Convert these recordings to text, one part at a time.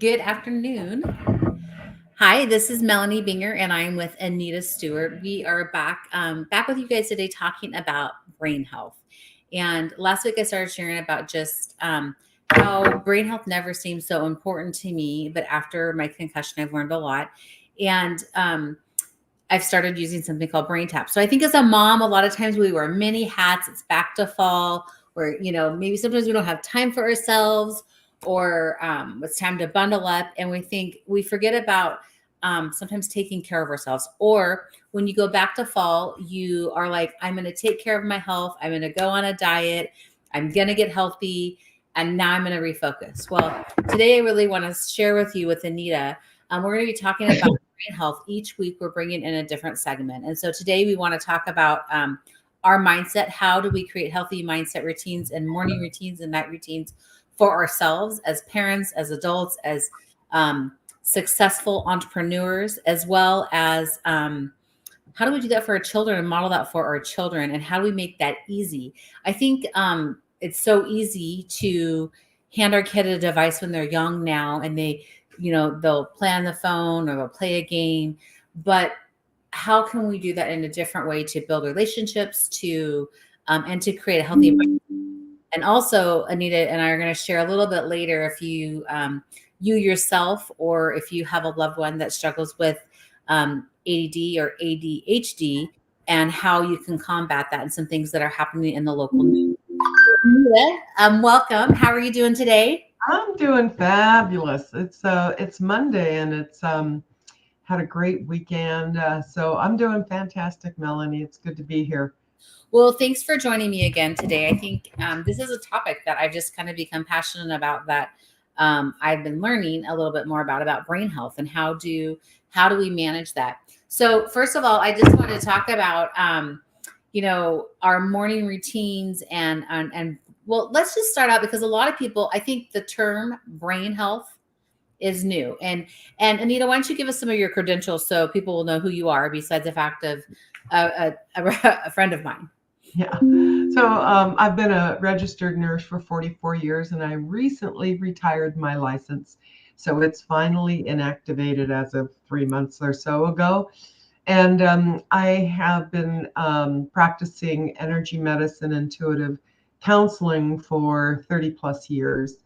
Good afternoon. Hi, this is Melanie Binger, and I'm with Anita Steward. We are back with you guys today, talking about brain health. And last week, I started sharing about just how brain health never seemed so important to me, but after my concussion, I've learned a lot. And I've started using something called Brain Tap. So I think as a mom, a lot of times we wear many hats. It's back to fall, where maybe sometimes we don't have time for ourselves, or it's time to bundle up, and we forget about sometimes taking care of ourselves. Or when you go back to fall, you are like, I'm going to take care of my health. I'm going to go on a diet. I'm going to get healthy. And now I'm going to refocus. Well, today I really want to share with you, with Anita, we're going to be talking about brain health. Each week we're bringing in a different segment. And so today we want to talk about our mindset. How do we create healthy mindset routines and morning routines and night routines for ourselves as parents, as adults, as successful entrepreneurs, as well as how do we do that for our children and model that for our children, and how do we make that easy? I think it's so easy to hand our kid a device when they're young now, and they'll play on the phone or they'll play a game. But how can we do that in a different way to build relationships, and to create a healthy environment? And also, Anita and I are going to share a little bit later, if you yourself, or if you have a loved one that struggles with ADD or ADHD, and how you can combat that, and some things that are happening in the local news. Anita, welcome. How are you doing today? I'm doing fabulous. It's Monday, and it's had a great weekend. So I'm doing fantastic, Melanie. It's good to be here. Well, thanks for joining me again today. I think this is a topic that I've just kind of become passionate about, that I've been learning a little bit more about brain health, and how do we manage that. So first of all, I just want to talk about our morning routines, and well, let's just start out, because a lot of people, I think the term brain health is new. And Anita, why don't you give us some of your credentials so people will know who you are, besides the fact of a friend of mine. Yeah. So I've been a registered nurse for 44 years, and I recently retired my license. So it's finally inactivated as of 3 months or so ago. And I have been practicing energy medicine, intuitive counseling for 30 plus years.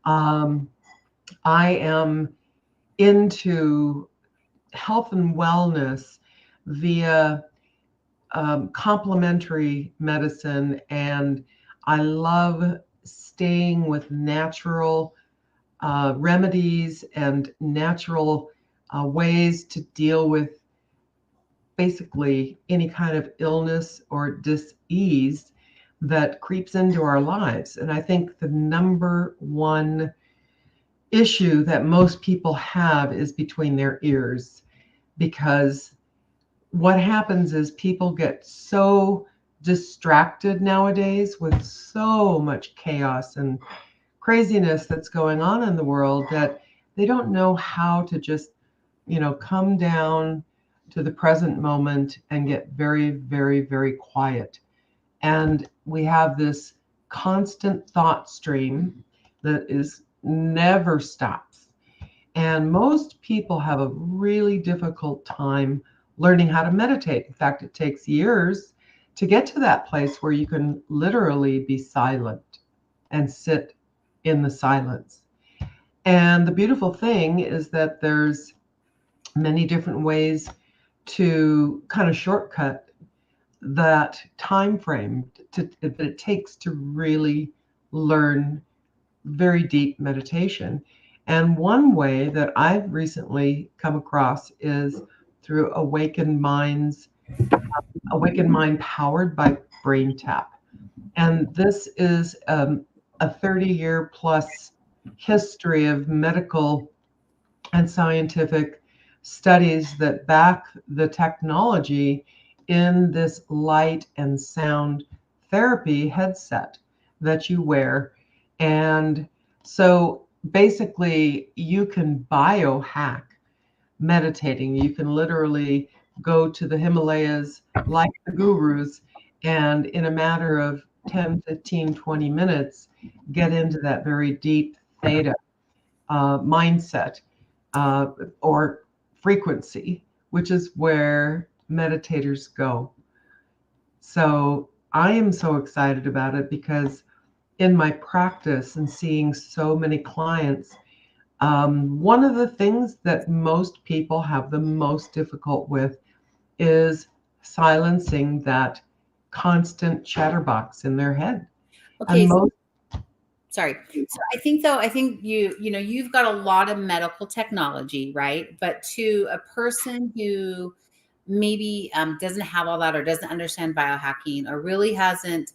I am into health and wellness via complementary medicine, and I love staying with natural remedies and natural ways to deal with basically any kind of illness or dis-ease that creeps into our lives. And I think the number one issue that most people have is between their ears, because what happens is people get so distracted nowadays with so much chaos and craziness that's going on in the world, that they don't know how to just, come down to the present moment and get very, very, very quiet. And we have this constant thought stream that is never stops. And most people have a really difficult time learning how to meditate. In fact, it takes years to get to that place where you can literally be silent and sit in the silence. And the beautiful thing is that there's many different ways to kind of shortcut that time frame that it takes to really learn very deep meditation. And one way that I've recently come across is through Awakened Mind powered by Brain Tap. And this is a 30-year plus history of medical and scientific studies that back the technology in this light and sound therapy headset that you wear. And so basically, you can biohack meditating. You can literally go to the Himalayas like the gurus, and in a matter of 10, 15, 20 minutes, get into that very deep theta. mindset or frequency, which is where meditators go. So I am so excited about it because in my practice and seeing so many clients, one of the things that most people have the most difficult with is silencing that constant chatterbox in their head. And Okay, most sorry. So I think you've got a lot of medical technology, right? But to a person who maybe doesn't have all that or doesn't understand biohacking or really hasn't,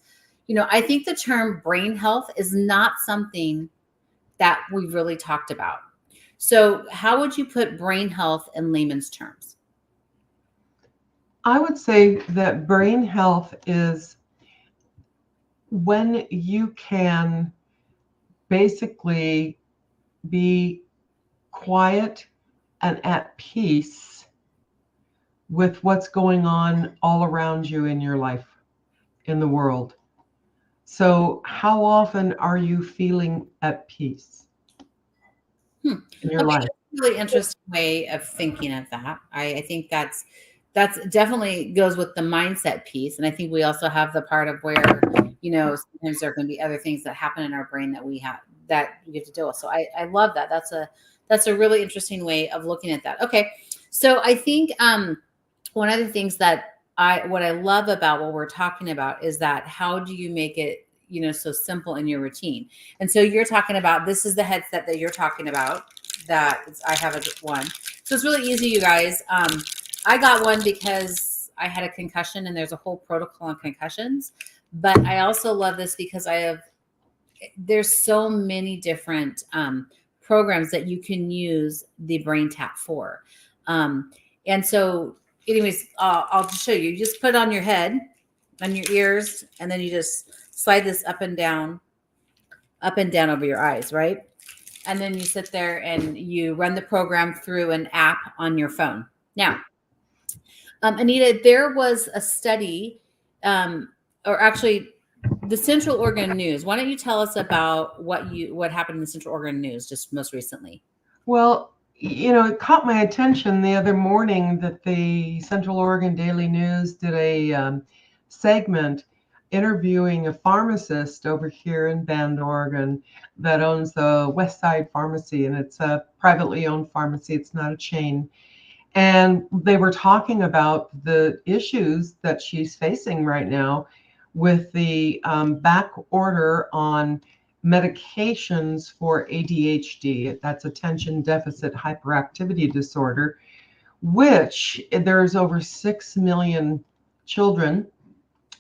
I think the term brain health is not something that we've really talked about. So how would you put brain health in layman's terms? I would say that brain health is when you can basically be quiet and at peace with what's going on all around you in your life, in the world. So, how often are you feeling at peace Hmm. in your Okay, life? that's a really interesting way of thinking of that. I think that's definitely goes with the mindset piece, and I think we also have the part of where sometimes there can be other things that happen in our brain that we have to deal with. So I love that. That's a really interesting way of looking at that. Okay, so I think one of the things that what I love about what we're talking about is that how do you make it so simple in your routine. And so you're talking about, this is the headset that you're talking about that I have one. So it's really easy, you guys. I got one because I had a concussion and there's a whole protocol on concussions. But I also love this because there's so many different programs that you can use the brain tap for. And so anyways, I'll just show you. You just put it on your head, on your ears, and then you just slide this up and down over your eyes, right? And then you sit there and you run the program through an app on your phone. Now, Anita, there was a study, or actually, the Central Oregon News. Why don't you tell us about what happened in the Central Oregon News just most recently? Well, it caught my attention the other morning that the Central Oregon Daily News did a segment interviewing a pharmacist over here in Bend, Oregon, that owns the West Side Pharmacy, and it's a privately owned pharmacy. It's not a chain. And they were talking about the issues that she's facing right now with the back order on medications for ADHD. That's attention deficit hyperactivity disorder, which there's over 6 million children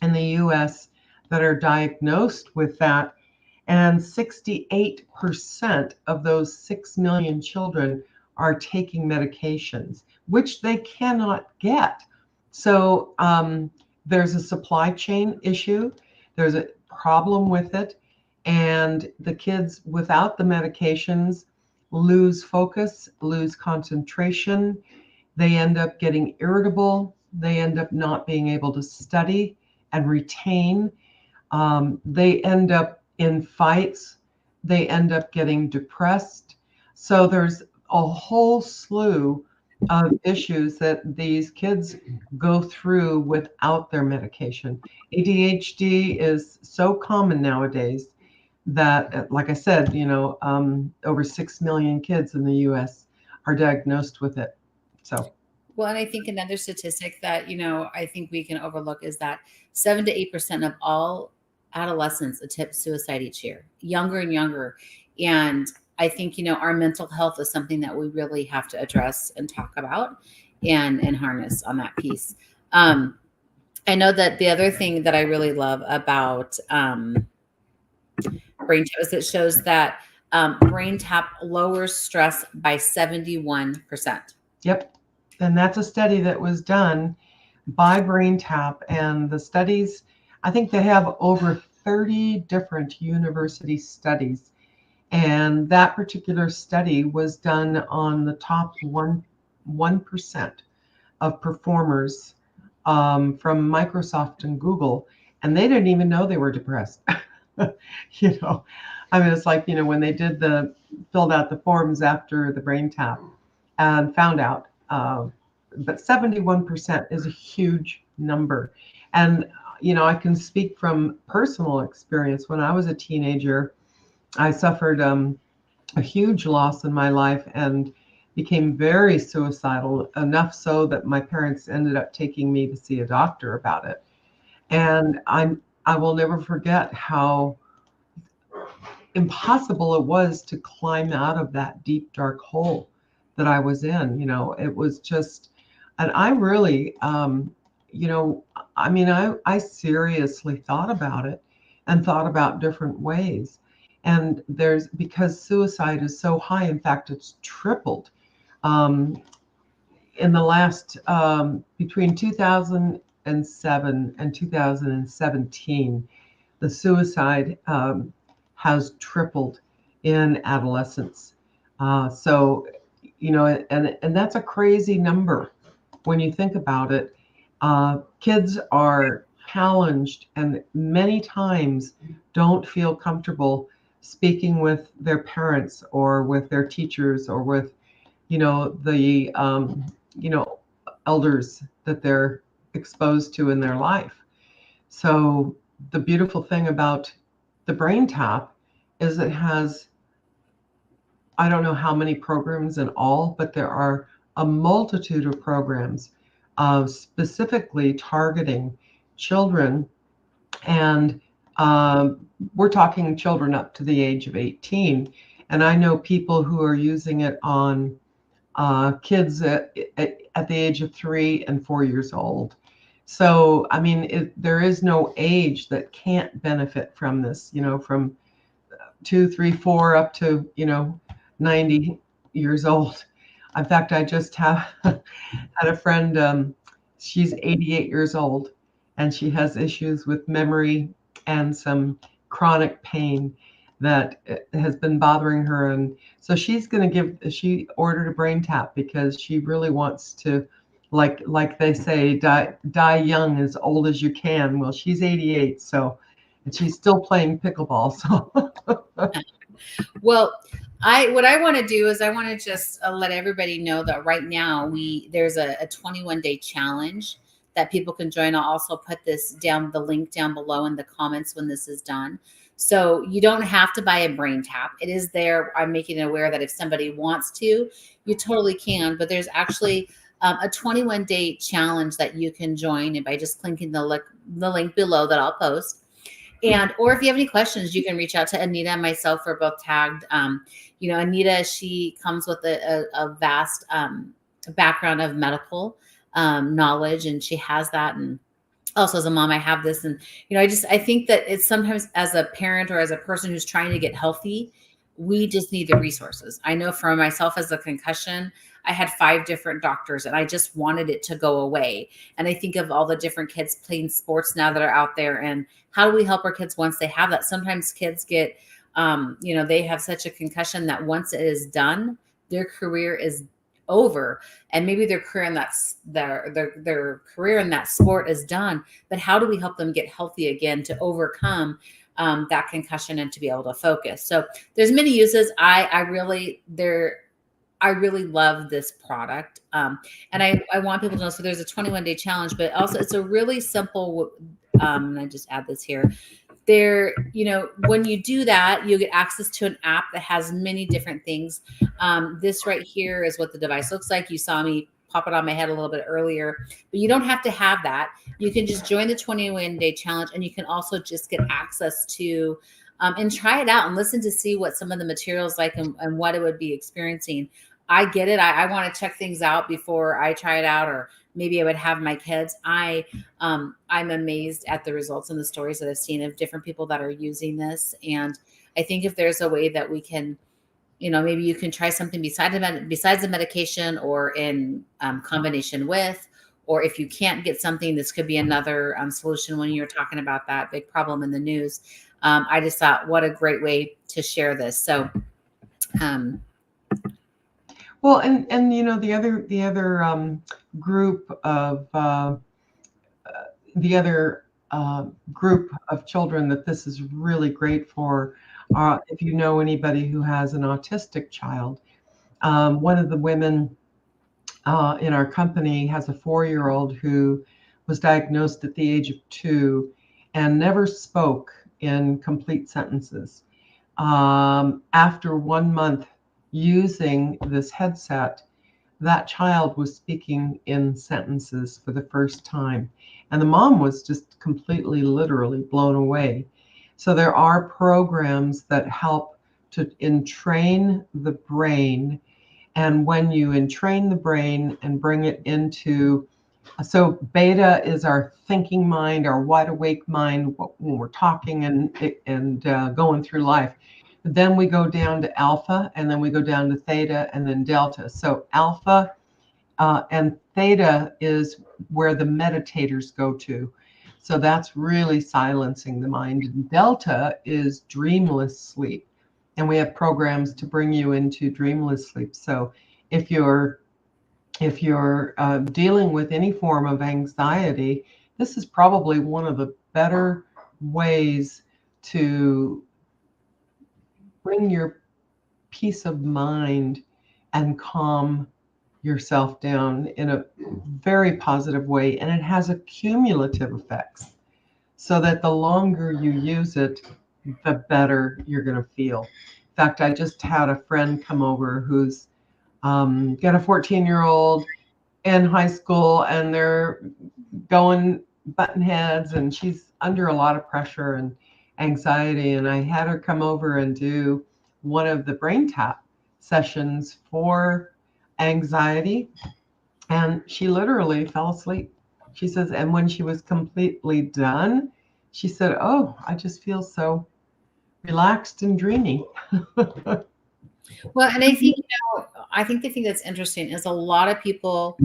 in the US that are diagnosed with that. And 68% of those 6 million children are taking medications, which they cannot get. So there's a supply chain issue, there's a problem with it, and the kids without the medications lose focus, lose concentration. They end up getting irritable. They end up not being able to study and retain. They end up in fights. They end up getting depressed. So there's a whole slew of issues that these kids go through without their medication. ADHD is so common nowadays that, like I said, over 6 million kids in the US are diagnosed with it. So, Well, and I think another statistic that, I think we can overlook is that 7 to 8% of all adolescents attempt suicide each year, younger and younger. And I think, our mental health is something that we really have to address and talk about and harness on that piece. I know that the other thing that I really love about Brain Tap is it shows that Brain Tap lowers stress by 71%. yep. And that's a study that was done by BrainTap. And the studies, I think they have over 30 different university studies. And that particular study was done on the top 1% of performers from Microsoft and Google. And they didn't even know they were depressed. you know, I mean, it's like, when they filled out the forms after the brain tap and found out, but 71% is a huge number. And, I can speak from personal experience. When I was a teenager, I suffered a huge loss in my life and became very suicidal, enough so that my parents ended up taking me to see a doctor about it. And I will never forget how impossible it was to climb out of that deep dark hole that I was in. It was just, and I really, you know, I mean, I seriously thought about it and thought about different ways. And because suicide is so high, in fact, it's tripled um, in the last, between 2007 and 2017, the suicide has tripled in adolescents. So, and that's a crazy number when you think about it. Kids are challenged and many times don't feel comfortable speaking with their parents or with their teachers or with, the, elders that they're exposed to in their life. So the beautiful thing about the Brain Tap is it has, I don't know how many programs in all, but there are a multitude of programs specifically targeting children. And we're talking children up to the age of 18. And I know people who are using it on kids at the age of 3 and 4 years old. So, I mean, there is no age that can't benefit from this, from 2, 3, 4 up to, 90 years old. In fact, I just had a friend, she's 88 years old, and she has issues with memory and some chronic pain that has been bothering her. And so she ordered a brain tap because she really wants to, like they say, die young, as old as you can. Well, she's 88, so, and she's still playing pickleball. So Well, what I want to do is I want to just let everybody know that right now there's a 21-day challenge that people can join. I'll also put the link down below in the comments when this is done. So you don't have to buy a brain tap. It is there. I'm making it aware that if somebody wants to, you totally can. But there's actually a 21-day challenge that you can join, and by just clicking the link below that I'll post. And or if you have any questions, you can reach out to Anita and myself. We're both tagged. Anita, she comes with a vast background of medical knowledge, and she has that. And also as a mom, I have this. And, I think that it's sometimes as a parent or as a person who's trying to get healthy, we just need the resources. I know for myself as a concussion, I had 5 different doctors and I just wanted it to go away. And I think of all the different kids playing sports now that are out there, and how do we help our kids once they have that? Sometimes kids get, they have such a concussion that once it is done, their career is over, and maybe their career in their career in that sport is done. But how do we help them get healthy again to overcome that concussion and to be able to focus? So there's many uses. I really love this product. And I want people to know, so there's a 21-day challenge, but also it's a really simple, and I just add this here. When you do that, you get access to an app that has many different things. This right here is what the device looks like. You saw me pop it on my head a little bit earlier, but you don't have to have that. You can just join the 21-day challenge, and you can also just get access to and try it out and listen to see what some of the materials like and what it would be experiencing. I get it. I want to check things out before I try it out, or maybe I would have my kids. I'm amazed at the results and the stories that I've seen of different people that are using this. And I think if there's a way that we can, maybe you can try something besides the medication, or in combination with, or if you can't get something, this could be another solution when you're talking about that big problem in the news. I just thought, what a great way to share this. So, well, and the other group of the other group of children that this is really great for. If you know anybody who has an autistic child, one of the women in our company has a 4-year-old who was diagnosed at the age of 2 and never spoke in complete sentences. After 1 month using this headset, that child was speaking in sentences for the first time. And the mom was just completely, literally blown away. So there are programs that help to entrain the brain. And when you entrain the brain and bring it into, so beta is our thinking mind, our wide awake mind when we're talking and going through life. But then we go down to alpha, and then we go down to theta, and then delta. So alpha and theta is where the meditators go to. So that's really silencing the mind. And delta is dreamless sleep. And we have programs to bring you into dreamless sleep. So if you're dealing with any form of anxiety, this is probably one of the better ways to bring your peace of mind and calm yourself down in a very positive way. And it has a cumulative effects, so that the longer you use it, the better you're going to feel. In fact, I just had a friend come over who's got a 14-year-old in high school, and they're going button heads, and she's under a lot of pressure and anxiety. And I had her come over and do one of the brain tap sessions for anxiety, and she literally fell asleep. She says, and when she was completely done, she said, "Oh, I just feel so relaxed and dreamy." Well, and I think, I think the thing that's interesting is a lot of people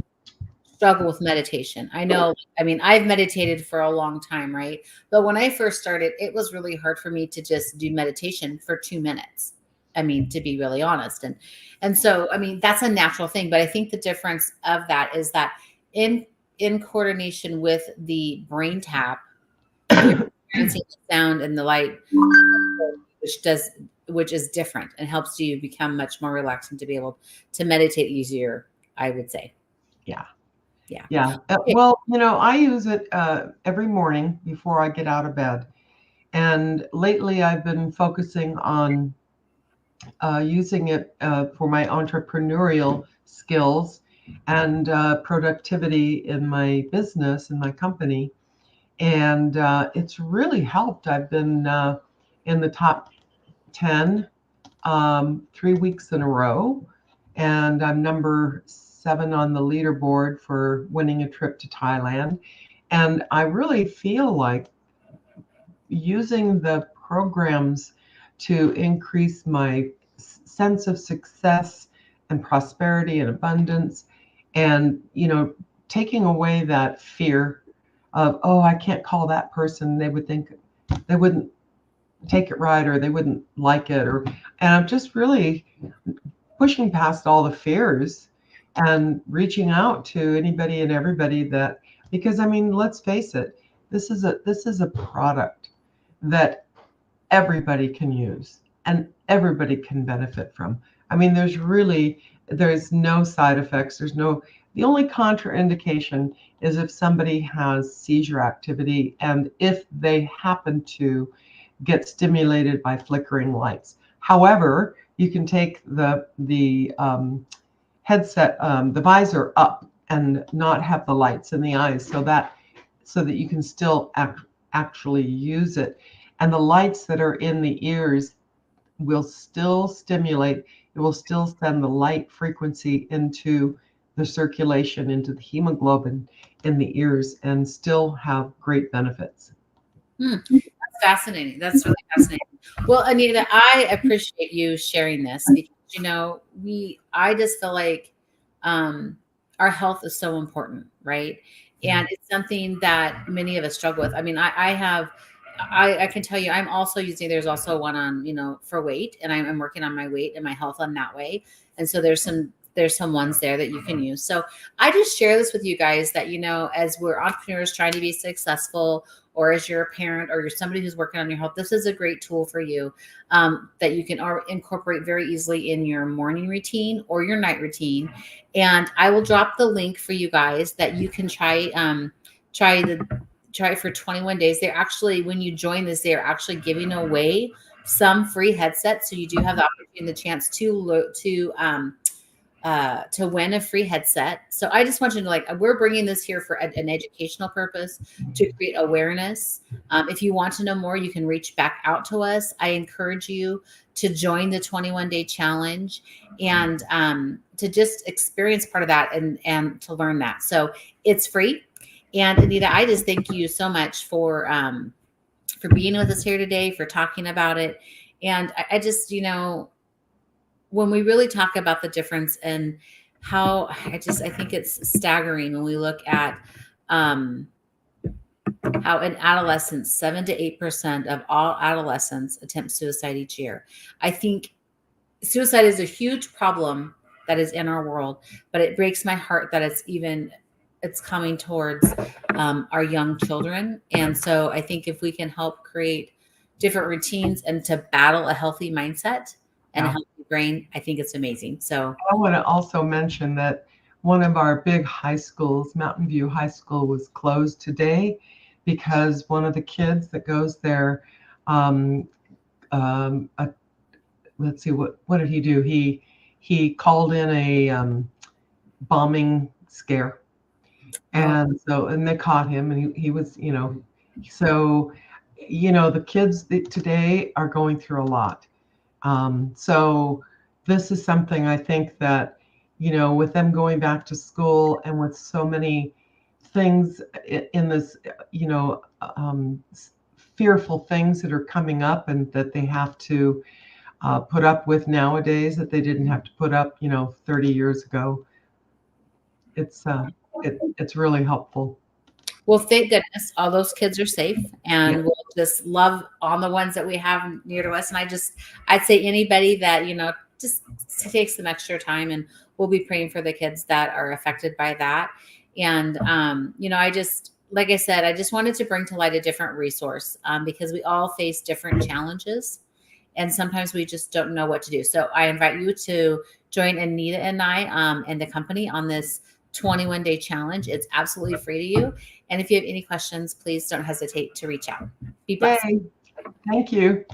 struggle with meditation. I know, I mean, I've meditated for a long time, right? But when I first started, it was really hard for me to just do meditation for 2 minutes. I mean, to be really honest. And so, I mean, that's a natural thing. But I think the difference of that is that in coordination with the brain tap, you're experiencing the sound and the light, which is different and helps you become much more relaxed and to be able to meditate easier, I would say. Yeah. Yeah. Yeah. Well, I use it every morning before I get out of bed. And lately I've been focusing on using it for my entrepreneurial skills and productivity in my business, in my company. And it's really helped. I've been in the top 10 3 weeks in a row. And I'm number 7 on the leaderboard for winning a trip to Thailand. And I really feel like using the programs to increase my sense of success and prosperity and abundance, and taking away that fear of, oh, I can't call that person, they wouldn't take it right, or they wouldn't like it, and I'm just really pushing past all the fears and reaching out to anybody and everybody because I mean, let's face it, this is a product that everybody can use and everybody can benefit from. I mean, there's no side effects. The only contraindication is if somebody has seizure activity and if they happen to get stimulated by flickering lights. However, you can take the headset, the visor up, and not have the lights in the eyes, so that you can still actually use it. And the lights that are in the ears will still stimulate. It will still send the light frequency into the circulation, into the hemoglobin in the ears, and still have great benefits. That's fascinating. That's really fascinating. Well, Anita, I appreciate you sharing this because, I just feel like our health is so important, right? And it's something that many of us struggle with. I mean, I can tell you, I'm also there's also one on, for weight, and I'm working on my weight and my health on that way. And so there's some ones there that you can use. So I just share this with you guys that, as we're entrepreneurs trying to be successful, or as you're a parent or you're somebody who's working on your health, this is a great tool for you that you can incorporate very easily in your morning routine or your night routine. And I will drop the link for you guys that you can try it for 21 days. They're actually, when you join this, they're actually giving away some free headsets. So you do have the opportunity and the chance to win a free headset. So I just want you to know, like, we're bringing this here for an educational purpose to create awareness. If you want to know more, you can reach back out to us. I encourage you to join the 21-day challenge and to just experience part of that and to learn that. So it's free. And Anita, I just thank you so much for being with us here today, for talking about it. And I just, when we really talk about the difference and how I think it's staggering when we look at how in adolescents, 7 to 8% of all adolescents attempt suicide each year. I think suicide is a huge problem that is in our world, but it breaks my heart that it's coming towards our young children. And so I think if we can help create different routines and to battle a healthy mindset and a healthy brain, I think it's amazing. So I want to also mention that one of our big high schools, Mountain View High School, was closed today because one of the kids that goes there, let's see, what did he do? He called in a bombing scare. And they caught him, and he was, so, the kids today are going through a lot. So this is something I think that, with them going back to school and with so many things in this, fearful things that are coming up and that they have to put up with nowadays that they didn't have to put up, 30 years ago. It's really helpful. Well, thank goodness all those kids are safe, and we'll just love on the ones that we have near to us. And I'd say anybody that, just take some extra time, and we'll be praying for the kids that are affected by that. And, like I said, I just wanted to bring to light a different resource because we all face different challenges. And sometimes we just don't know what to do. So I invite you to join Anita and I and the company on this 21-day challenge. It's absolutely free to you. And if you have any questions, please don't hesitate to reach out. Be blessed. Yay. Thank you.